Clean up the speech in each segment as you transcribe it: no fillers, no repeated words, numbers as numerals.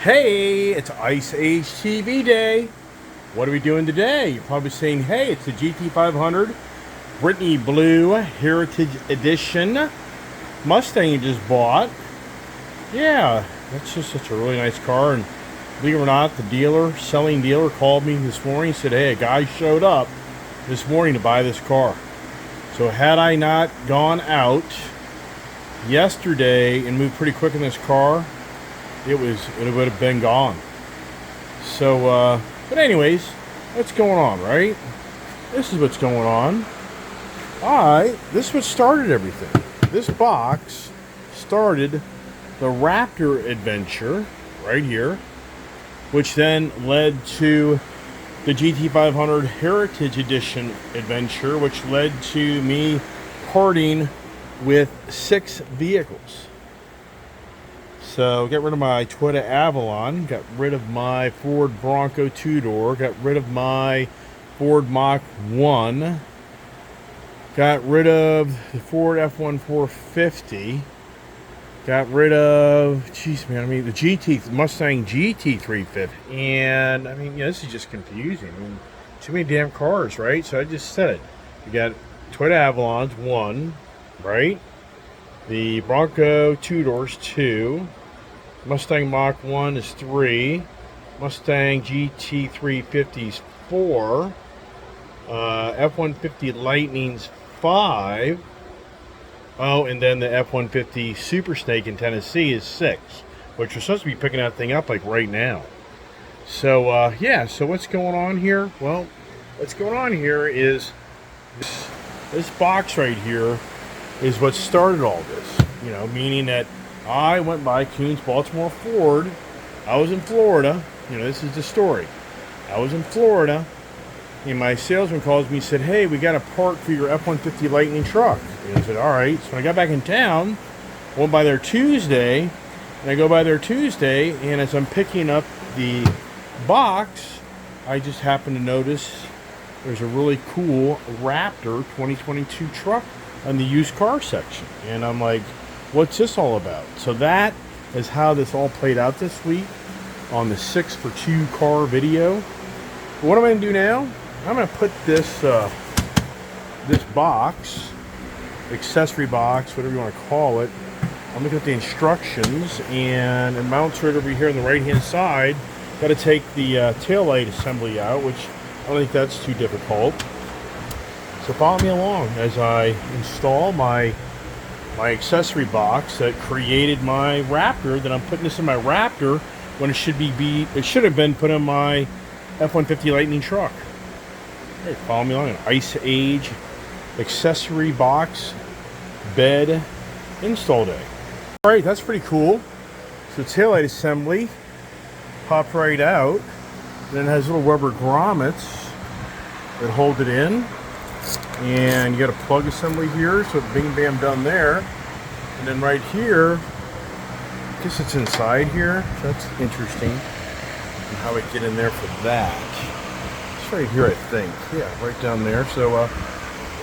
Hey, it's Ice Age TV Day. What are we doing today? You're probably saying, hey, it's the GT500 Brittany Blue Heritage Edition Mustang you just bought. Yeah, that's just such a really nice car. And believe it or not, the selling dealer called me this morning and said, hey, a guy showed up this morning to buy this car. So had I not gone out yesterday and moved pretty quick in this car, it would have been gone. So, but anyways, what's going on, right? This is what's going on. This is what started everything. This box started the Raptor adventure right here, which then led to the GT500 Heritage Edition adventure, which led to me parting with 6 vehicles. So, got rid of my Toyota Avalon, got rid of my Ford Bronco 2-door, got rid of my Ford Mach 1, got rid of the Ford F-1 450, got rid of, the Mustang GT350. And, this is just confusing. Too many damn cars, right? So I just said it. You got Toyota Avalons, 1, right? The Bronco 2-doors, 2. Mustang Mach 1 is 3. Mustang GT350's 4. F-150 Lightning's 5. Oh, and then the F-150 Super Snake in Tennessee is 6, which we're supposed to be picking that thing up like right now. So, yeah, so what's going on here? Well, what's going on here is this box right here is what started all this, meaning that I went by Coons Baltimore Ford. I was in Florida. This is the story. I was in Florida, and my salesman calls me and said, hey, we got a part for your F-150 Lightning truck. And I said, all right. So when I got back in town, I went by there Tuesday, and I go by there Tuesday, and as I'm picking up the box, I just happened to notice there's a really cool Raptor 2022 truck on the used car section. And I'm like, what's this all about? So that is how this all played out this week on the 6 for 2 car video. But what I'm going to do now, I'm going to put this this box, accessory box, whatever you want to call it. I'm looking at the instructions, and it mounts right over here on the right hand side. Got to take the taillight assembly out, which I don't think that's too difficult. So follow me along as I install my accessory box that created my Raptor. That I'm putting this in my Raptor when it should have been put in my F-150 Lightning truck. Hey, follow me along. An Ice Age accessory box bed install day. All right, that's pretty cool. So taillight assembly pop right out, and then it has little rubber grommets that hold it in. And you got a plug assembly here, so bing bam done there. And then right here, I guess it's inside here, so that's interesting. And how we get in there for that. It's right here, I think. Yeah, right down there. So what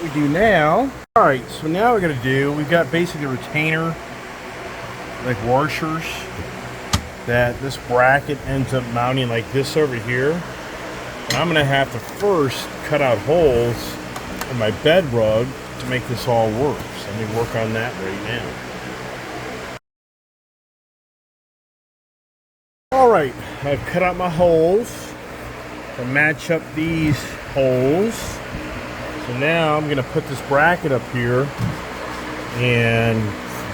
we do now, alright, so now we're gonna do, we've got basically a retainer, like washers, that this bracket ends up mounting like this over here. And I'm gonna have to first cut out holes in my bed rug to make this all work. So let me work on that right now. Alright, I've cut out my holes to match up these holes. So now I'm going to put this bracket up here and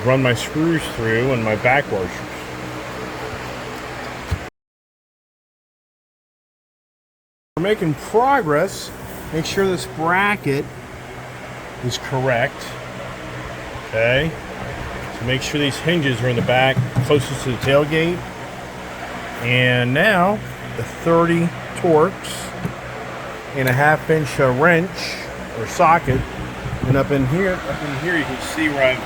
run my screws through and my back washers. We're making progress. Make sure this bracket is correct. Okay. So make sure these hinges are in the back closest to the tailgate. And now the 30 Torx and a 1/2 inch wrench or socket. And up in here you can see where I've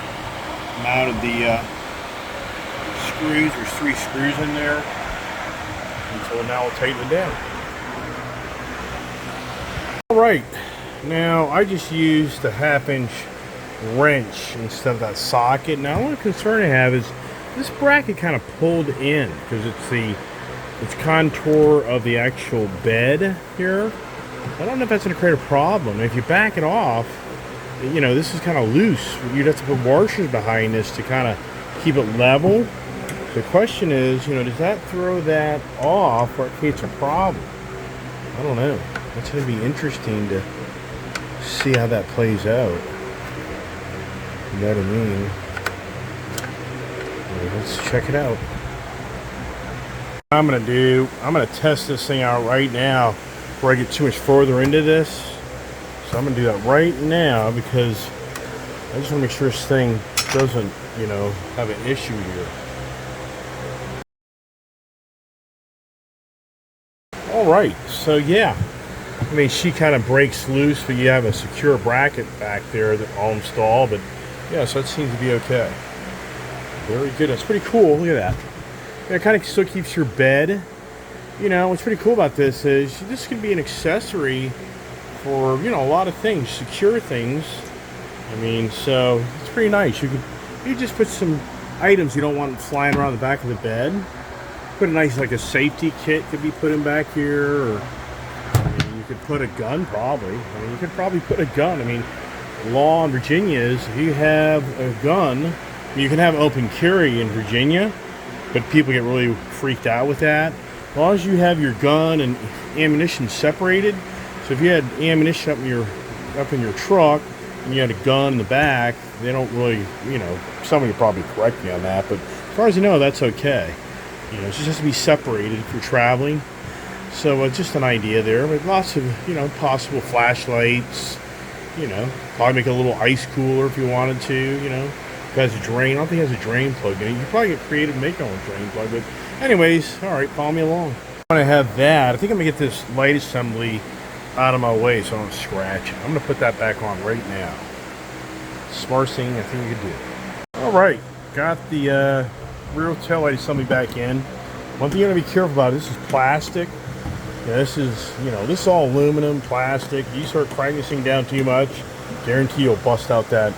mounted the screws. There's 3 screws in there. And so now we'll tighten it down. Alright, now I just used a 1/2 inch wrench instead of that socket. Now, one concern I have is this bracket kind of pulled in because it's contour of the actual bed here. I don't know if that's going to create a problem. If you back it off, you know, this is kind of loose. You'd have to put washers behind this to kind of keep it level. The question is, you know, does that throw that off or it creates a problem? I don't know. It's going to be interesting to see how that plays out. You know what I mean? Let's check it out. What I'm going to test this thing out right now before I get too much further into this. So I'm going to do that right now because I just want to make sure this thing doesn't, you know, have an issue here. Alright, so yeah, I mean, she kind of breaks loose, but you have a secure bracket back there that I'll install, but yeah, so that seems to be okay. Very good. That's pretty cool. Look at that. Yeah, it kind of still keeps your bed. You know, what's pretty cool about this is this could be an accessory for, you know, a lot of things, secure things. I mean, so it's pretty nice. You just put some items you don't want flying around the back of the bed. Put a nice, like a safety kit could be put in back here, or I mean, you could put a gun probably. I mean, you could probably put a gun. I mean, the law in Virginia is if you have a gun, you can have open carry in Virginia, but people get really freaked out with that. As long as you have your gun and ammunition separated, so if you had ammunition up in your truck and you had a gun in the back, they don't really, you know, somebody would probably correct me on that, but as far as I know, that's okay. You know, it just has to be separated if you're traveling. So just an idea there, but lots of, you know, possible flashlights. You know, probably make a little ice cooler if you wanted to. You know, if it has a drain. I don't think it has a drain plug in it. You could probably get creative and make your own drain plug. But anyways, all right, follow me along. When I have that, I think I'm gonna get this light assembly out of my way so I don't scratch it. I'm gonna put that back on right now. Smartest thing I think you could do. All right, got the rear tail light assembly back in. One thing you gotta be careful about, this is plastic. Yeah, this is, you know, this is all aluminum, plastic. You start cranking this thing down too much, guarantee you'll bust out that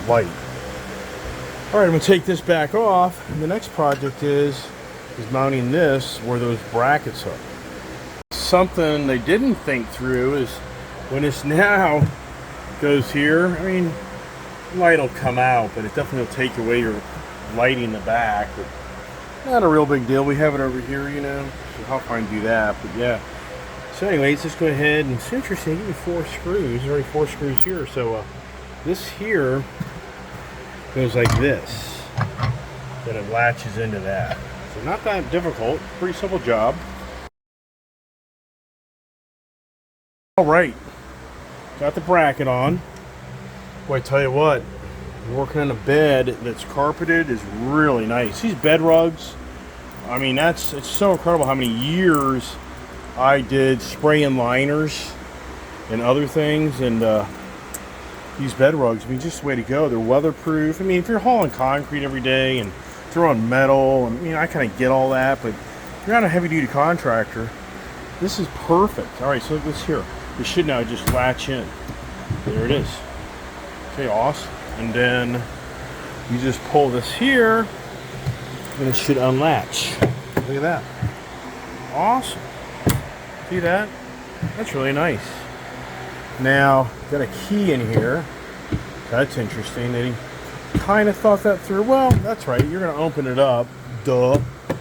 light. All right, I'm gonna take this back off. And the next project is mounting this where those brackets are. Something they didn't think through is when this now goes here, I mean, light will come out, but it definitely will take away your lighting in the back, but not a real big deal. We have it over here, you know, so I'll find do that, but yeah. So anyways, let's go ahead and it's interesting, give me 4 screws. There's already 4 screws here, so this here goes like this, then it latches into that. So not that difficult, pretty simple job. All right, got the bracket on. Boy, I tell you what, working on a bed that's carpeted is really nice. These bed rugs, I mean, it's so incredible how many years I did spraying liners and other things, and these bed rugs, I mean, just the way to go. They're weatherproof. I mean, if you're hauling concrete every day and throwing metal, I mean, I kind of get all that, but if you're not a heavy-duty contractor, this is perfect. All right, so look at this here. This should now just latch in. There it is. Okay, awesome. And then you just pull this here and it should unlatch. Look at that. Awesome. See that? That's really nice. Now, got a key in here. That's interesting. They kind of thought that through. Well, that's right. You're going to open it up. Duh.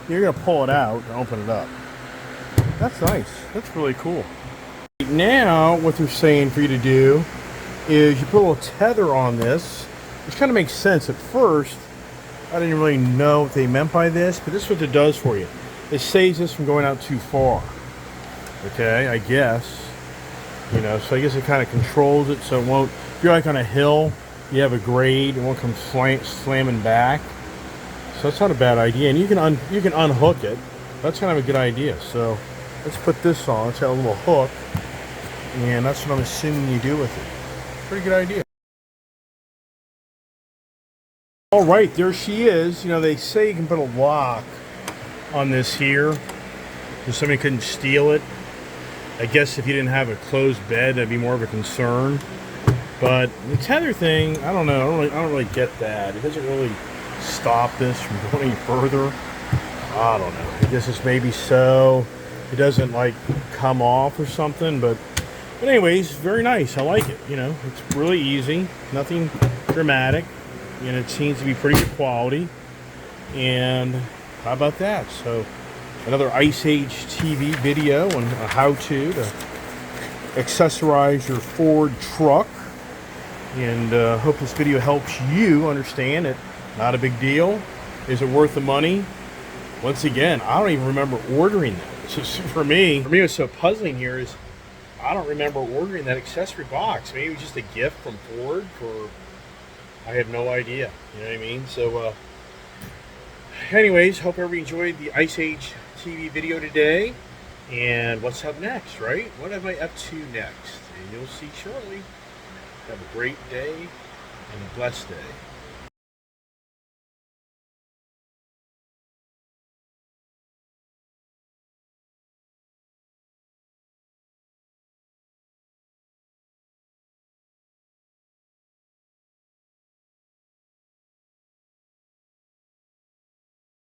You're going to pull it out and open it up. That's nice. That's really cool. Now, what they're saying for you to do is you put a little tether on this, which kind of makes sense. At first, I didn't really know what they meant by this, but this is what it does for you. It saves this from going out too far. Okay, I guess. You know, so I guess it kind of controls it so it won't, if you're like on a hill, you have a grade, it won't come slamming back. So that's not a bad idea. And you can unhook it. That's kind of a good idea. So let's put this on. It's got a little hook. And that's what I'm assuming you do with it. Pretty good idea. All right, there she is. You know, they say you can put a lock on this here so somebody couldn't steal it. I guess if you didn't have a closed bed, that'd be more of a concern. But the tether thing, I don't know. I don't really get that. It doesn't really stop this from going any further. I don't know. I guess it's maybe so it doesn't like come off or something, but anyways, very nice. I like it. You know, it's really easy, nothing dramatic, and it seems to be pretty good quality. And how about that? So another Ice Age TV video on a how-to accessorize your Ford truck. And hope this video helps you understand it. Not a big deal. Is it worth the money? Once again, I don't even remember ordering that. It's just for me, what's so puzzling here is I don't remember ordering that accessory box. Maybe it was just a gift from Ford for, I have no idea. You know what I mean? So, anyways, hope everybody enjoyed the Ice Age TV video today. And what's up next, right? What am I up to next? And you'll see shortly. Have a great day and a blessed day.